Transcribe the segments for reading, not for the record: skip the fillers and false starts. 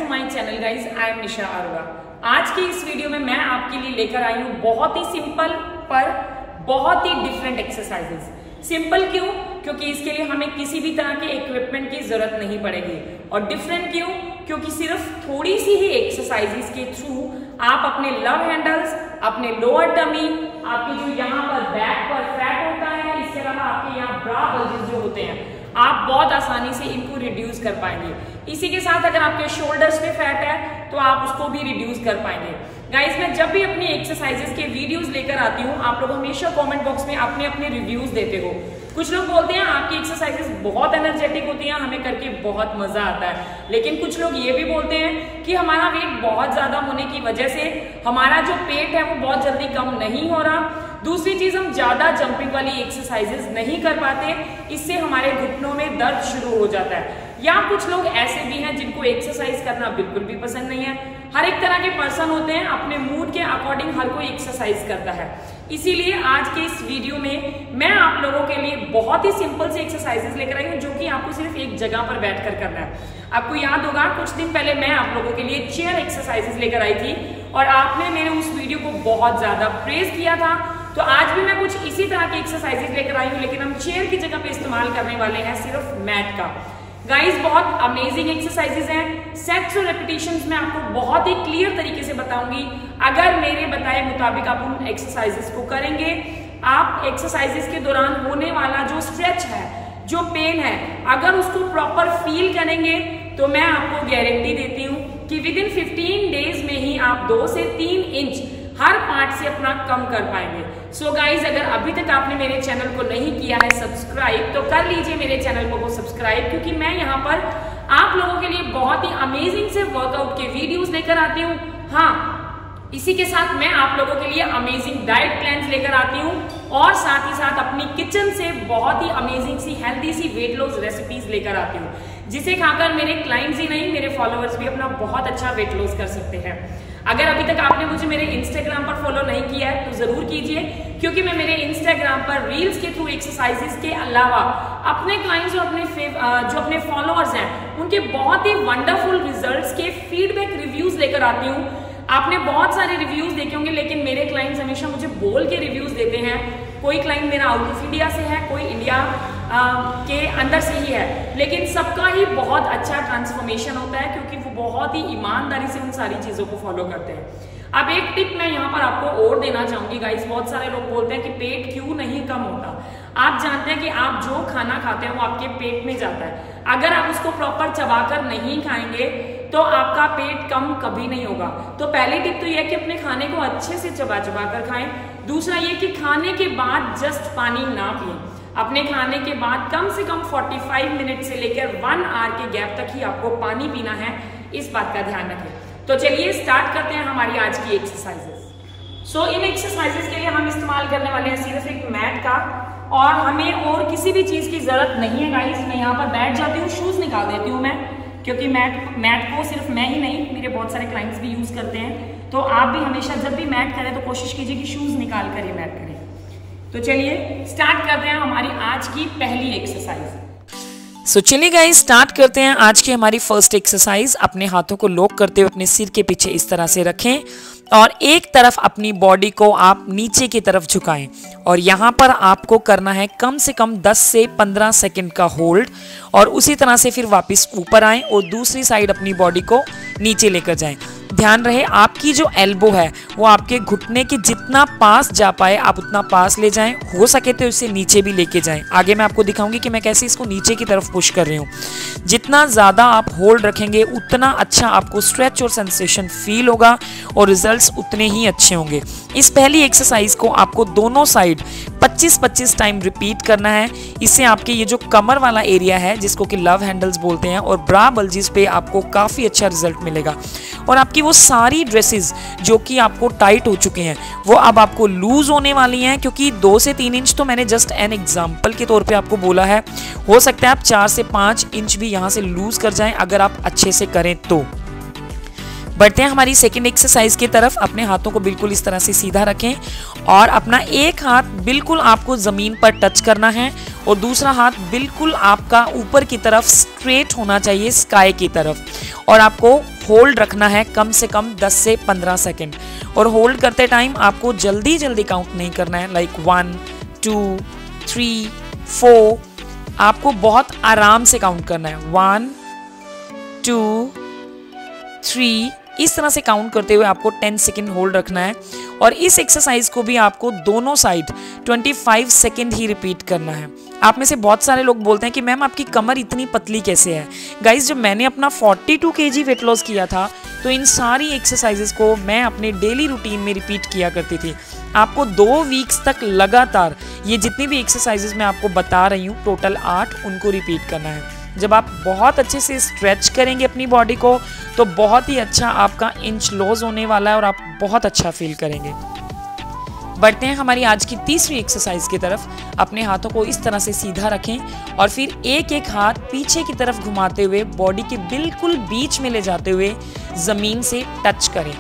My channel guys, I am Nisha Arora. आज के इस वीडियो में मैं आपके लिए लेकर आई हूँ बहुत ही सिंपल पर बहुत ही डिफरेंट एक्सरसाइजेस। सिंपल क्यों? क्योंकि इसके लिए हमें किसी भी तरह के इक्विपमेंट की जरूरत नहीं पड़ेगी। और डिफरेंट क्यों? क्योंकि सिर्फ थोड़ी सी ही एक्सरसाइजेस के थ्रू आप अपने लव हैंडल्स, अपने लोअर टमी, आपके जो यहाँ पर बैक पर फैट होता है, इसके अलावा आपके यहाँ ब्रा बल्जेस जो होते हैं, आप बहुत आसानी से इनको रिड्यूस कर पाएंगे। इसी के साथ अगर आपके शोल्डर्स पे फैट है तो आप उसको भी रिड्यूस कर पाएंगे। गाइस, मैं जब भी अपनी एक्सरसाइजेस के वीडियोस लेकर आती हूँ, आप लोग हमेशा कमेंट बॉक्स में अपने अपने रिव्यूज देते हो। कुछ लोग बोलते हैं आपकी एक्सरसाइजेस बहुत एनर्जेटिक होती हैं, हमें करके बहुत मजा आता है। लेकिन कुछ लोग ये भी बोलते हैं कि हमारा वेट बहुत ज्यादा होने की वजह से हमारा जो पेट है वो बहुत जल्दी कम नहीं हो रहा। दूसरी चीज, हम ज्यादा जंपिंग वाली एक्सरसाइजेस नहीं कर पाते, इससे हमारे घुटनों में दर्द शुरू हो जाता है। या कुछ लोग ऐसे भी हैं जिनको एक्सरसाइज करना बिल्कुल भी पसंद नहीं है। हर एक तरह के पर्सन होते हैं, अपने मूड के अकॉर्डिंग हर कोई एक्सरसाइज करता है। इसीलिए आज के इस वीडियो में मैं आप लोगों के लिए बहुत ही सिंपल से एक्सरसाइजेस लेकर आई हूँ, जो कि आपको सिर्फ एक जगह पर बैठकर करना है। आपको याद होगा कुछ दिन पहले मैं आप लोगों के लिए चेयर एक्सरसाइजेस लेकर आई थी और आपने मेरे उस वीडियो को बहुत ज्यादा प्रेज किया था। तो आज भी मैं कुछ इसी तरह की एक्सरसाइजेस लेकर आई हूँ, लेकिन हम चेयर की जगह पे इस्तेमाल करने वाले हैं सिर्फ मैट का। गाइस, बहुत अमेजिंग एक्सरसाइजेस हैं। सेट्स और रेपिटेशंस में आपको बहुत ही क्लियर तरीके से बताऊंगी। अगर मेरे बताए मुताबिक आप उन एक्सरसाइजेस को करेंगे, आप एक्सरसाइजेस के दौरान होने वाला जो स्ट्रेच है, जो पेन है, अगर उसको प्रॉपर फील करेंगे तो मैं आपको गारंटी देती हूँ कि विद इन 15 डेज में ही आप 2 से 3 इंच हर पार्ट से अपना कम कर पाएंगे। सो गाइज, अगर अभी तक आपने मेरे चैनल को नहीं किया है सब्सक्राइब, तो कर लीजिए मेरे चैनल को सब्सक्राइब, क्योंकि मैं यहाँ पर आप लोगों के लिए बहुत ही अमेजिंग से वर्कआउट के वीडियोस लेकर आती हूँ। हाँ, इसी के साथ मैं आप लोगों के लिए अमेजिंग डाइट प्लान्स लेकर आती हूँ और साथ ही साथ अपनी किचन से बहुत ही अमेजिंग सी हेल्दी सी वेट लॉस रेसिपीज लेकर आती हूँ, जिसे खाकर मेरे क्लाइंट्स ही नहीं, मेरे फॉलोअर्स भी अपना बहुत अच्छा वेट लॉस कर सकते हैं। अगर अभी तक आपने मुझे मेरे इंस्टाग्राम पर फॉलो नहीं किया है तो जरूर कीजिए, क्योंकि मैं मेरे इंस्टाग्राम पर रील्स के थ्रू एक्सरसाइजेस के अलावा अपने क्लाइंट्स और जो अपने फॉलोअर्स हैं उनके बहुत ही वंडरफुल रिजल्ट्स के फीडबैक रिव्यूज लेकर आती हूँ। आपने बहुत सारे रिव्यूज देखे होंगे, लेकिन मेरे क्लाइंट्स हमेशा मुझे बोल के रिव्यूज देते हैं। कोई क्लाइंट मेरा आउट ऑफ इंडिया से है, कोई इंडिया के अंदर से ही है, लेकिन सबका ही बहुत अच्छा ट्रांसफॉर्मेशन होता है, क्योंकि वो बहुत ही ईमानदारी से उन सारी चीजों को फॉलो करते हैं। अब एक टिप मैं यहाँ पर आपको और देना चाहूंगी गाइस। बहुत सारे लोग बोलते हैं कि पेट क्यों नहीं कम होता। आप जानते हैं कि आप जो खाना खाते हैं वो आपके पेट में जाता है। अगर आप उसको प्रॉपर चबाकर नहीं खाएंगे तो आपका पेट कम कभी नहीं होगा। तो पहली टिप तो यह है कि अपने खाने को अच्छे से चबा कर खाएं। दूसरा ये कि खाने के बाद जस्ट पानी ना पिएं। अपने खाने के बाद कम से कम 45 मिनट से लेकर 1 आवर के गैप तक ही आपको पानी पीना है, इस बात का ध्यान रखें। तो चलिए स्टार्ट करते हैं हमारी आज की एक्सरसाइजेस। सो इन एक्सरसाइजेस के लिए हम इस्तेमाल करने वाले हैं सिर्फ एक मैट का, और हमें और किसी भी चीज की जरूरत नहीं है गाइस। मैं यहाँ पर बैठ जाती हूँ, शूज निकाल देती हूँ मैं, क्योंकि मैट को सिर्फ मैं ही नहीं, मेरे बहुत सारे क्लाइंट्स भी यूज करते हैं। तो आप भी हमेशा जब भी मैट करें तो कोशिश कीजिए कि शूज निकाल कर ही मैट करें। तो चलिए स्टार्ट करते हैं हमारी आज की पहली एक्सरसाइज। सो चलिए गाइस, स्टार्ट करते हैं आज की हमारी फर्स्ट एक्सरसाइज। अपने हाथों को लॉक करते हुए अपने सिर के पीछे इस तरह से रखें और एक तरफ अपनी बॉडी को आप नीचे की तरफ झुकाएं, और यहाँ पर आपको करना है कम से कम 10 से 15 सेकंड का होल्ड, और उसी तरह से फिर वापस ऊपर आएं और दूसरी साइड अपनी बॉडी को नीचे लेकर जाएं। ध्यान रहे आपकी जो एल्बो है वो आपके घुटने के जितना पास जा पाए आप उतना पास ले जाएं, हो सके तो इसे नीचे भी लेके जाएं। आगे मैं आपको दिखाऊंगी कि मैं कैसे इसको नीचे की तरफ पुश कर रही हूँ। जितना ज़्यादा आप होल्ड रखेंगे उतना अच्छा आपको स्ट्रेच और सेंसेशन फील होगा और रिजल्ट्स उतने ही अच्छे होंगे। इस पहली एक्सरसाइज को आपको दोनों साइड 25-25 टाइम रिपीट करना है। इससे आपके ये जो कमर वाला एरिया है, जिसको कि लव हैंडल्स बोलते हैं, और ब्रा बल्जिस पे आपको काफ़ी अच्छा रिजल्ट मिलेगा, और आपकी वो सारी ड्रेसेस जो कि आपको टाइट हो चुके हैं वो अब आपको लूज होने वाली हैं, क्योंकि 2 से 3 इंच तो मैंने जस्ट एन एग्जाम्पल के तौर पे आपको बोला है। हो सकता है आप 4 से 5 इंच भी यहाँ से लूज कर जाएं अगर आप अच्छे से करें तो। बढ़ते हैं हमारी सेकेंड एक्सरसाइज की तरफ। अपने हाथों को बिल्कुल इस तरह से सीधा रखें और अपना एक हाथ बिल्कुल आपको ज़मीन पर टच करना है और दूसरा हाथ बिल्कुल आपका ऊपर की तरफ स्ट्रेट होना चाहिए, स्काई की तरफ, और आपको होल्ड रखना है कम से कम 10 से 15 सेकेंड। और होल्ड करते टाइम आपको जल्दी जल्दी काउंट नहीं करना है, लाइक 1 2 3 4, आपको बहुत आराम से काउंट करना है। 1 2 3, इस तरह से काउंट करते हुए आपको 10 सेकेंड होल्ड रखना है। और इस एक्सरसाइज को भी आपको दोनों साइड 25 सेकेंड ही रिपीट करना है। आप में से बहुत सारे लोग बोलते हैं कि मैम आपकी कमर इतनी पतली कैसे है। गाइज, जब मैंने अपना 42 kg वेट लॉस किया था तो इन सारी एक्सरसाइजेस को मैं अपने डेली रूटीन में रिपीट किया करती थी। आपको 2 वीक्स तक लगातार ये जितनी भी एक्सरसाइजेस मैं आपको बता रही हूँ, टोटल 8, उनको रिपीट करना है। जब आप बहुत अच्छे से स्ट्रेच करेंगे अपनी बॉडी को तो बहुत ही अच्छा आपका इंच लॉस होने वाला है और आप बहुत अच्छा फील करेंगे। बढ़ते हैं हमारी आज की तीसरी एक्सरसाइज की तरफ। अपने हाथों को इस तरह से सीधा रखें और फिर एक एक हाथ पीछे की तरफ घुमाते हुए बॉडी के बिल्कुल बीच में ले जाते हुए ज़मीन से टच करें।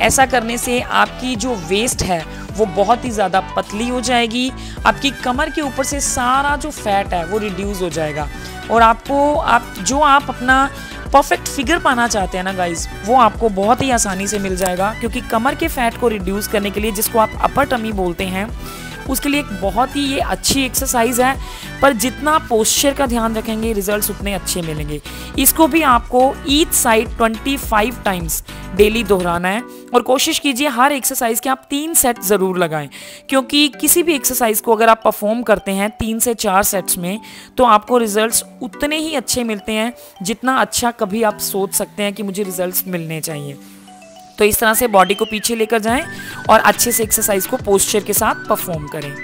ऐसा करने से आपकी जो वेस्ट है वो बहुत ही ज़्यादा पतली हो जाएगी। आपकी कमर के ऊपर से सारा जो फैट है वो रिड्यूस हो जाएगा और आपको आप अपना परफेक्ट फिगर पाना चाहते हैं ना गाइज, वो आपको बहुत ही आसानी से मिल जाएगा। क्योंकि कमर के फैट को रिड्यूस करने के लिए, जिसको आप अपर टमी बोलते हैं, उसके लिए एक बहुत ही ये अच्छी एक्सरसाइज है। पर जितना पोस्चर का ध्यान रखेंगे रिजल्ट्स उतने अच्छे मिलेंगे। इसको भी आपको ईच साइड 25 टाइम्स डेली दोहराना है और कोशिश कीजिए हर एक्सरसाइज के आप 3 सेट ज़रूर लगाएं। क्योंकि किसी भी एक्सरसाइज को अगर आप परफॉर्म करते हैं 3 से 4 सेट्स में तो आपको रिजल्ट्स उतने ही अच्छे मिलते हैं जितना अच्छा कभी आप सोच सकते हैं कि मुझे रिजल्ट्स मिलने चाहिए। तो इस तरह से बॉडी को पीछे लेकर जाएं और अच्छे से एक्सरसाइज को पोस्चर के साथ परफॉर्म करें।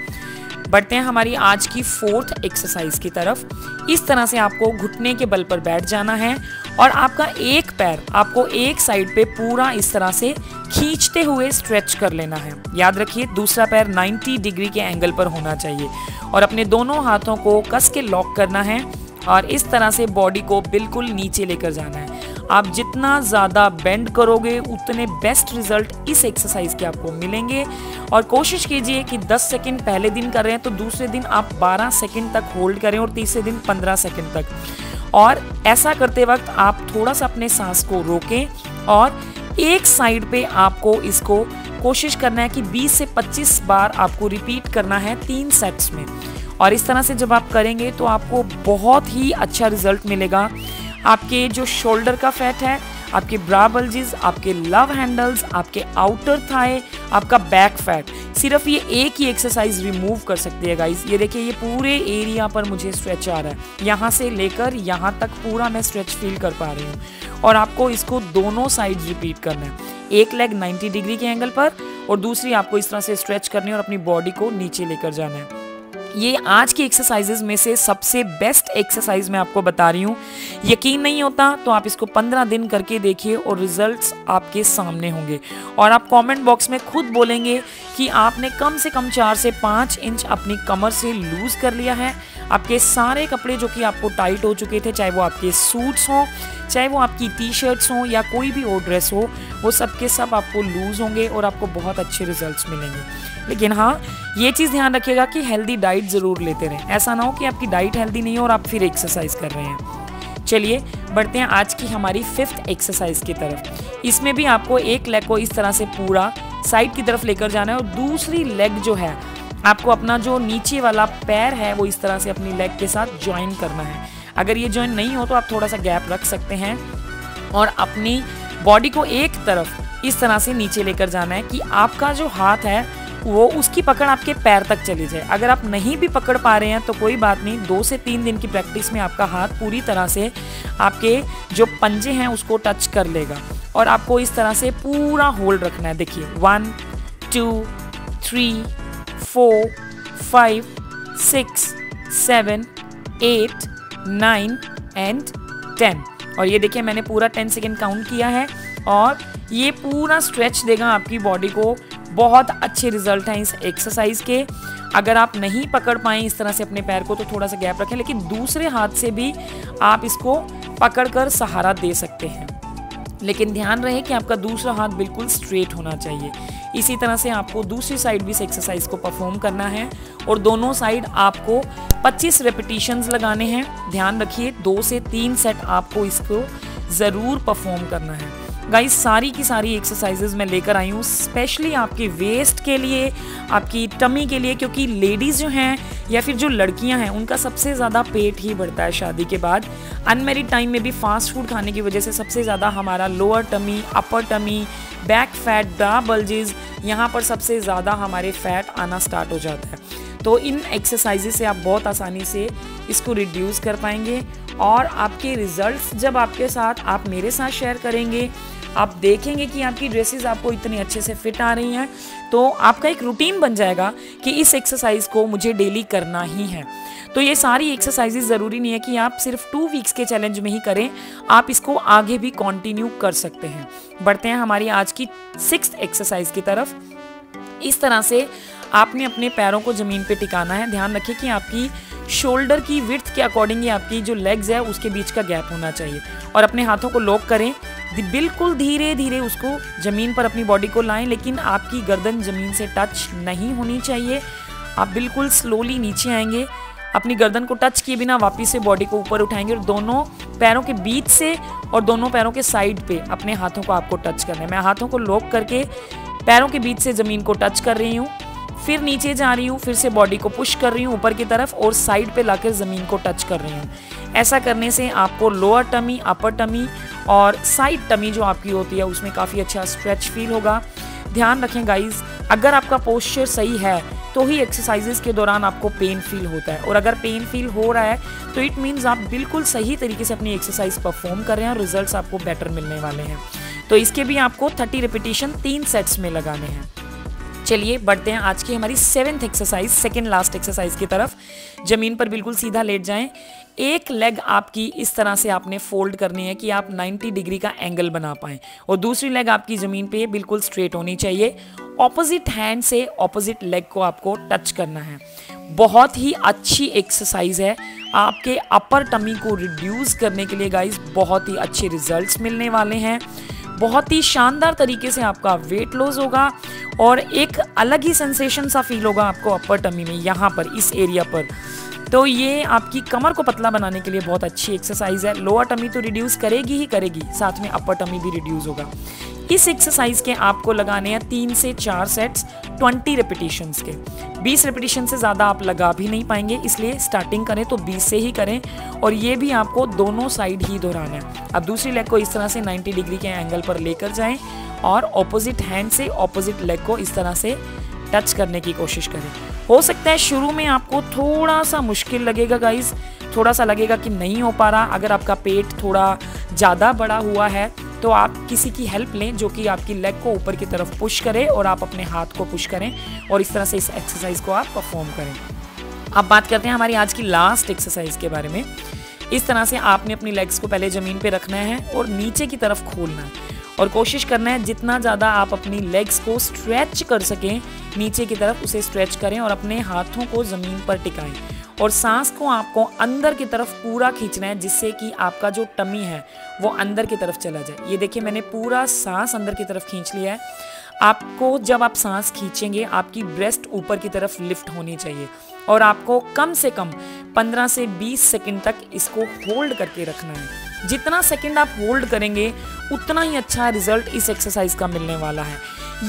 बढ़ते हैं हमारी आज की 4th एक्सरसाइज की तरफ। इस तरह से आपको घुटने के बल पर बैठ जाना है और आपका एक पैर आपको एक साइड पे पूरा इस तरह से खींचते हुए स्ट्रेच कर लेना है। याद रखिए दूसरा पैर 90 डिग्री के एंगल पर होना चाहिए और अपने दोनों हाथों को कस के लॉक करना है और इस तरह से बॉडी को बिल्कुल नीचे लेकर जाना है। आप जितना ज़्यादा बेंड करोगे उतने बेस्ट रिजल्ट इस एक्सरसाइज के आपको मिलेंगे। और कोशिश कीजिए कि 10 सेकंड पहले दिन कर रहे हैं तो दूसरे दिन आप 12 सेकंड तक होल्ड करें और तीसरे दिन 15 सेकंड तक। और ऐसा करते वक्त आप थोड़ा सा अपने सांस को रोकें और एक साइड पे आपको इसको कोशिश करना है कि 20 से 25 बार आपको रिपीट करना है 3 सेट्स में। और इस तरह से जब आप करेंगे तो आपको बहुत ही अच्छा रिजल्ट मिलेगा। आपके जो शोल्डर का फैट है, आपके ब्रा बल्जेस, आपके लव हैंडल्स, आपके आउटर थाई, आपका बैक फैट, सिर्फ ये एक ही एक्सरसाइज रिमूव कर सकती है गाइस। ये देखिए ये पूरे एरिया पर मुझे स्ट्रेच आ रहा है, यहाँ से लेकर यहाँ तक पूरा मैं स्ट्रेच फील कर पा रही हूँ। और आपको इसको दोनों साइड रिपीट करना है। एक लेग 90 डिग्री के एंगल पर और दूसरी आपको इस तरह से स्ट्रेच करनी है और अपनी बॉडी को नीचे लेकर जाना है। ये आज की एक्सरसाइजेज में से सबसे बेस्ट एक्सरसाइज मैं आपको बता रही हूँ। यकीन नहीं होता तो आप इसको 15 दिन करके देखिए और रिजल्ट्स आपके सामने होंगे। और आप कमेंट बॉक्स में खुद बोलेंगे कि आपने कम से कम 4 से 5 इंच अपनी कमर से लूज कर लिया है। आपके सारे कपड़े जो कि आपको टाइट हो चुके थे, चाहे वो आपके सूट्स हों, चाहे वो आपकी टी शर्ट्स हों या कोई भी और ड्रेस हो, वो सब के सब आपको लूज होंगे और आपको बहुत अच्छे रिजल्ट्स मिलेंगे। लेकिन हाँ, ये चीज़ ध्यान रखिएगा कि हेल्दी डाइट ज़रूर लेते रहें। ऐसा ना हो कि आपकी डाइट हेल्दी नहीं हो और आप फिर एक्सरसाइज कर रहे हैं। चलिए बढ़ते हैं आज की हमारी 5th एक्सरसाइज की तरफ। इसमें भी आपको एक लेग को इस तरह से पूरा साइड की तरफ लेकर जाना है और दूसरी लेग जो है आपको अपना जो नीचे वाला पैर है वो इस तरह से अपनी लेग के साथ ज्वाइन करना है। अगर ये ज्वाइन नहीं हो तो आप थोड़ा सा गैप रख सकते हैं और अपनी बॉडी को एक तरफ इस तरह से नीचे लेकर जाना है कि आपका जो हाथ है वो उसकी पकड़ आपके पैर तक चली जाए। अगर आप नहीं भी पकड़ पा रहे हैं तो कोई बात नहीं, 2 से 3 दिन की प्रैक्टिस में आपका हाथ पूरी तरह से आपके जो पंजे हैं उसको टच कर लेगा। और आपको इस तरह से पूरा होल्ड रखना है। देखिए 1 2 3 4 5 6 7 8 9 एंड 10। और ये देखिए मैंने पूरा 10 सेकेंड काउंट किया है और ये पूरा स्ट्रेच देगा आपकी बॉडी को। बहुत अच्छे रिजल्ट हैं इस एक्सरसाइज के। अगर आप नहीं पकड़ पाएँ इस तरह से अपने पैर को तो थोड़ा सा गैप रखें, लेकिन दूसरे हाथ से भी आप इसको पकड़कर सहारा दे सकते हैं। लेकिन ध्यान रहे कि आपका दूसरा हाथ बिल्कुल स्ट्रेट होना चाहिए। इसी तरह से आपको दूसरी साइड भी इस एक्सरसाइज को परफॉर्म करना है और दोनों साइड आपको 25 रेपिटेशंस लगाने हैं। ध्यान रखिए 2 से 3 सेट आपको इसको ज़रूर परफॉर्म करना है। गाइस सारी की सारी एक्सरसाइजेज मैं लेकर आई हूँ स्पेशली आपके वेस्ट के लिए, आपकी टमी के लिए, क्योंकि लेडीज़ जो हैं या फिर जो लड़कियां हैं उनका सबसे ज़्यादा पेट ही बढ़ता है शादी के बाद। अनमेरिड टाइम में भी फास्ट फूड खाने की वजह से सबसे ज़्यादा हमारा लोअर टमी, अपर टमी, बैक फैट, ब्रा बल्जेस, यहाँ पर सबसे ज़्यादा हमारे फैट आना स्टार्ट हो जाता है। तो इन एक्सरसाइजेज से आप बहुत आसानी से इसको रिड्यूस कर पाएंगे और आपके रिजल्ट्स जब आपके साथ आप मेरे साथ शेयर करेंगे, आप देखेंगे कि आपकी ड्रेसेस आपको इतनी अच्छे से फिट आ रही हैं, तो आपका एक रूटीन बन जाएगा कि इस एक्सरसाइज को मुझे डेली करना ही है। तो ये सारी एक्सरसाइजेज ज़रूरी नहीं है कि आप सिर्फ 2 वीक्स के चैलेंज में ही करें, आप इसको आगे भी कंटिन्यू कर सकते हैं। बढ़ते हैं हमारी आज की 6th एक्सरसाइज की तरफ। इस तरह से आपने अपने पैरों को ज़मीन पे टिकाना है। ध्यान रखें कि आपकी शोल्डर की विड्थ के अकॉर्डिंग ही आपकी जो लेग्स है उसके बीच का गैप होना चाहिए और अपने हाथों को लॉक करें। बिल्कुल धीरे धीरे उसको ज़मीन पर अपनी बॉडी को लाएं, लेकिन आपकी गर्दन ज़मीन से टच नहीं होनी चाहिए। आप बिल्कुल स्लोली नीचे आएंगे, अपनी गर्दन को टच किए बिना वापस से बॉडी को ऊपर उठाएंगे और दोनों पैरों के बीच से और दोनों पैरों के साइड पे अपने हाथों को आपको टच करना है। मैं हाथों को लॉक करके पैरों के बीच से ज़मीन को टच कर रही हूँ, फिर नीचे जा रही हूँ, फिर से बॉडी को पुश कर रही हूँ ऊपर की तरफ और साइड पे लाकर ज़मीन को टच कर रही हूँ। ऐसा करने से आपको लोअर टमी, अपर टमी और साइड टमी जो आपकी होती है उसमें काफ़ी अच्छा स्ट्रेच फील होगा। ध्यान रखें गाइज, अगर आपका पोस्चर सही है तो ही एक्सरसाइजेस के दौरान आपको पेन फील होता है, और अगर पेन फील हो रहा है तो इट मीन्स आप बिल्कुल सही तरीके से अपनी एक्सरसाइज परफॉर्म कर रहे हैं और रिजल्ट्स आपको बेटर मिलने वाले हैं। तो इसके भी आपको 30 रिपीटिशन 3 सेट्स में लगाने हैं। चलिए बढ़ते हैं आज की हमारी 7th exercise, second last exercise की तरफ। ज़मीन पर बिल्कुल सीधा लेट जाएं। एक लेग आपकी इस तरह से आपने फोल्ड करनी है कि आप 90 डिग्री का एंगल बना पाएं और दूसरी लेग आपकी ज़मीन पे बिल्कुल स्ट्रेट होनी चाहिए। ऑपोजिट हैंड से ऑपोजिट लेग को आपको टच करना है। बहुत ही अच्छी एक्सरसाइज है, आपके अपर टमी को रिड्यूस करने के लिए गाइस बहुत ही अच्छे रिजल्ट्स मिलने वाले हैं। बहुत ही शानदार तरीके से आपका वेट लॉस होगा और एक अलग ही सेंसेशन सा फील होगा आपको अपर टमी में, यहाँ पर इस एरिया पर। तो ये आपकी कमर को पतला बनाने के लिए बहुत अच्छी एक्सरसाइज है। लोअर टमी तो रिड्यूस करेगी ही करेगी, साथ में अपर टमी भी रिड्यूस होगा। इस एक्सरसाइज के आपको लगाने हैं 3 से 4 सेट्स 20 रेपिटेशंस के। 20 रेपिटेशन से ज़्यादा आप लगा भी नहीं पाएंगे, इसलिए स्टार्टिंग करें तो 20 से ही करें और ये भी आपको दोनों साइड ही दोहराना है। अब दूसरी लेग को इस तरह से 90 डिग्री के एंगल पर लेकर जाएं और ऑपोजिट हैंड से ऑपोजिट लेग को इस तरह से टच करने की कोशिश करें। हो सकता है शुरू में आपको थोड़ा सा मुश्किल लगेगा गाइस, थोड़ा सा लगेगा कि नहीं हो पा रहा। अगर आपका पेट थोड़ा ज़्यादा बड़ा हुआ है तो आप किसी की हेल्प लें जो कि आपकी लेग को ऊपर की तरफ पुश करे और आप अपने हाथ को पुश करें और इस तरह से इस एक्सरसाइज को आप परफॉर्म करें। अब बात करते हैं हमारी आज की लास्ट एक्सरसाइज के बारे में। इस तरह से आपने अपनी लेग्स को पहले ज़मीन पे रखना है और नीचे की तरफ खोलना है और कोशिश करना है जितना ज़्यादा आप अपनी लेग्स को स्ट्रेच कर सकें नीचे की तरफ उसे स्ट्रेच करें और अपने हाथों को ज़मीन पर टिकाएं और सांस को आपको अंदर की तरफ पूरा खींचना है जिससे कि आपका जो टमी है वो अंदर की तरफ चला जाए। ये देखिए मैंने पूरा सांस अंदर की तरफ खींच लिया है। आपको जब आप सांस खींचेंगे आपकी ब्रेस्ट ऊपर की तरफ लिफ्ट होनी चाहिए और आपको कम से कम 15 से 20 सेकंड तक इसको होल्ड करके रखना है। जितना सेकंड आप होल्ड करेंगे उतना ही अच्छा रिजल्ट इस एक्सरसाइज का मिलने वाला है।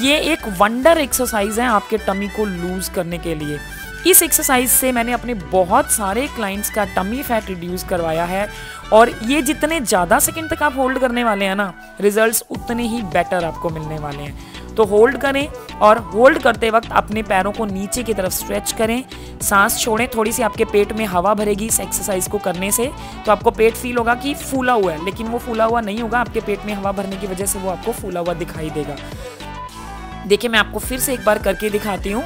ये एक वंडर एक्सरसाइज है आपके टमी को लूज करने के लिए। इस एक्सरसाइज से मैंने अपने बहुत सारे क्लाइंट्स का टमी फैट रिड्यूस करवाया है और ये जितने ज़्यादा सेकंड तक आप होल्ड करने वाले हैं ना, रिजल्ट्स उतने ही बेटर आपको मिलने वाले हैं। तो होल्ड करें और होल्ड करते वक्त अपने पैरों को नीचे की तरफ स्ट्रेच करें, सांस छोड़ें, थोड़ी सी आपके पेट में हवा भरेगी इस एक्सरसाइज को करने से, तो आपको पेट फील होगा कि फूला हुआ है, लेकिन वो फूला हुआ नहीं होगा, आपके पेट में हवा भरने की वजह से वो आपको फूला हुआ दिखाई देगा। देखिए मैं आपको फिर से एक बार करके दिखाती हूँ।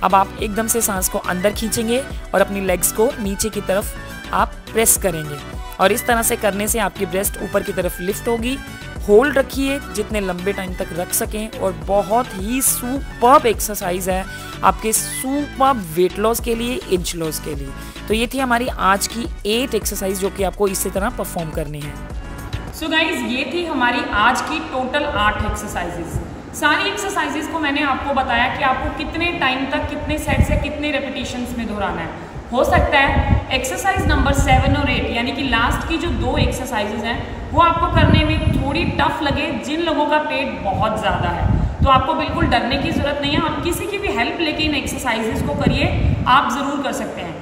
अब आप एकदम से सांस को अंदर खींचेंगे और अपनी लेग्स को नीचे की तरफ आप प्रेस करेंगे और इस तरह से करने से आपकी ब्रेस्ट ऊपर की तरफ लिफ्ट होगी। होल्ड रखिए जितने लंबे टाइम तक रख सकें और बहुत ही सुपर्ब एक्सरसाइज है आपके सुपर्ब वेट लॉस के लिए, एज लॉस के लिए। तो ये थी हमारी आज की 8 एक्सरसाइज जो कि आपको इसी तरह परफॉर्म करनी है। सो गाइज ये थी हमारी आज की टोटल 8 एक्सरसाइजेस। सारी एक्सरसाइजेस को मैंने आपको बताया कि आपको कितने टाइम तक कितने सेट्स या कितने रेपिटेशंस में दोहराना है। हो सकता है एक्सरसाइज नंबर 7 और 8 यानी कि लास्ट की जो 2 एक्सरसाइजेस हैं वो आपको करने में थोड़ी टफ लगे, जिन लोगों का पेट बहुत ज़्यादा है, तो आपको बिल्कुल डरने की ज़रूरत नहीं है। आप किसी की भी हेल्प लेके इन एक्सरसाइजेज को करिए, आप ज़रूर कर सकते हैं।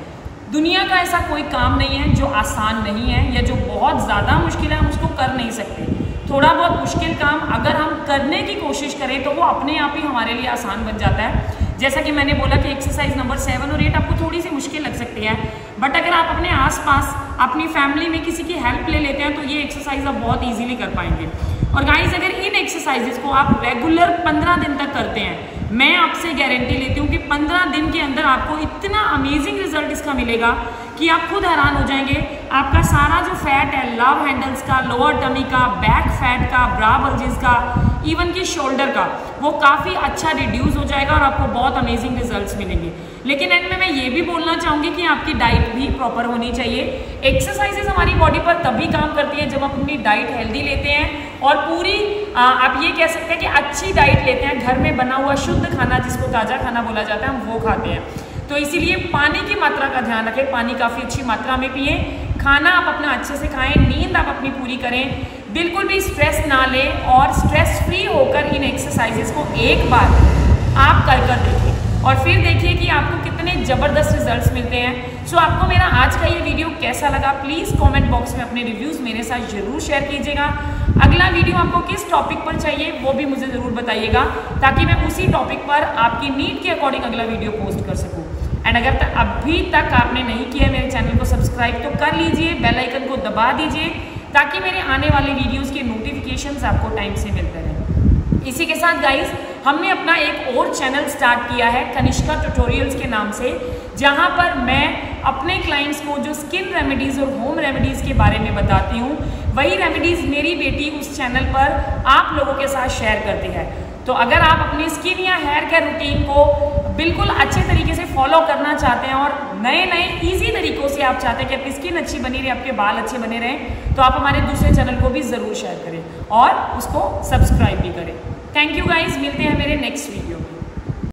दुनिया का ऐसा कोई काम नहीं है जो आसान नहीं है या जो बहुत ज़्यादा मुश्किल है हम उसको कर नहीं सकते। थोड़ा बहुत मुश्किल काम अगर हम करने की कोशिश करें तो वो अपने आप ही हमारे लिए आसान बन जाता है। जैसा कि मैंने बोला कि एक्सरसाइज नंबर 7 और 8 आपको थोड़ी सी मुश्किल लग सकती है, बट अगर आप अपने आसपास अपनी फैमिली में किसी की हेल्प ले लेते हैं तो ये एक्सरसाइज आप बहुत ईजिली कर पाएंगे। और गाइस, अगर इन एक्सरसाइजेस को आप रेगुलर 15 दिन तक करते हैं, मैं आपसे गारंटी लेती हूँ कि 15 दिन के अंदर आपको इतना अमेजिंग रिजल्ट इसका मिलेगा कि आप खुद हैरान हो जाएंगे। आपका सारा जो फैट है, लव हैंडल्स का, लोअर टमी का, बैक फैट का, ब्रा बल्जेस का, इवन कि शोल्डर का, वो काफ़ी अच्छा रिड्यूस हो जाएगा और आपको बहुत अमेजिंग रिजल्ट्स मिलेंगे। लेकिन एंड में मैं ये भी बोलना चाहूँगी कि आपकी डाइट भी प्रॉपर होनी चाहिए। एक्सरसाइजेस हमारी बॉडी पर तभी काम करती है जब हम अपनी डाइट हेल्दी लेते हैं और पूरी आप ये कह सकते हैं कि अच्छी डाइट लेते हैं, घर में बना हुआ शुद्ध खाना जिसको ताज़ा खाना बोला जाता है, हम वो खाते हैं। तो इसीलिए पानी की मात्रा का ध्यान रखें, पानी काफ़ी अच्छी मात्रा में पिए, खाना आप अपना अच्छे से खाएं, नींद आप अपनी पूरी करें, बिल्कुल भी स्ट्रेस ना लें और स्ट्रेस फ्री होकर इन एक्सरसाइजेस को एक बार आप कर देखें और फिर देखिए कि आपको कितने ज़बरदस्त रिजल्ट्स मिलते हैं। सो आपको मेरा आज का ये वीडियो कैसा लगा, प्लीज़ कमेंट बॉक्स में अपने रिव्यूज़ मेरे साथ ज़रूर शेयर कीजिएगा। अगला वीडियो आपको किस टॉपिक पर चाहिए वो भी मुझे ज़रूर बताइएगा, ताकि मैं उसी टॉपिक पर आपकी नीड के अकॉर्डिंग अगला वीडियो पोस्ट कर सकूँ। एंड अगर अभी तक आपने नहीं किया मेरे चैनल को सब्सक्राइब तो कर लीजिए, बेल आइकन को दबा दीजिए, ताकि मेरे आने वाले वीडियोज़ के नोटिफिकेशंस आपको टाइम से मिलते रहें। इसी के साथ गाइज, हमने अपना एक और चैनल स्टार्ट किया है कनिष्का ट्यूटोरियल्स के नाम से, जहां पर मैं अपने क्लाइंट्स को जो स्किन रेमेडीज़ और होम रेमेडीज़ के बारे में बताती हूं, वही रेमेडीज़ मेरी बेटी उस चैनल पर आप लोगों के साथ शेयर करती है। तो अगर आप अपनी स्किन या हेयर केयर रूटीन को बिल्कुल अच्छे तरीके से फॉलो करना चाहते हैं और नए नए ईजी तरीक़ों से आप चाहते हैं कि आपकी स्किन अच्छी बनी रहे, आपके बाल अच्छे बने रहें, तो आप हमारे दूसरे चैनल को भी ज़रूर शेयर करें और उसको सब्सक्राइब भी करें। थैंक यू गाइज, मिलते हैं मेरे नेक्स्ट वीडियो में।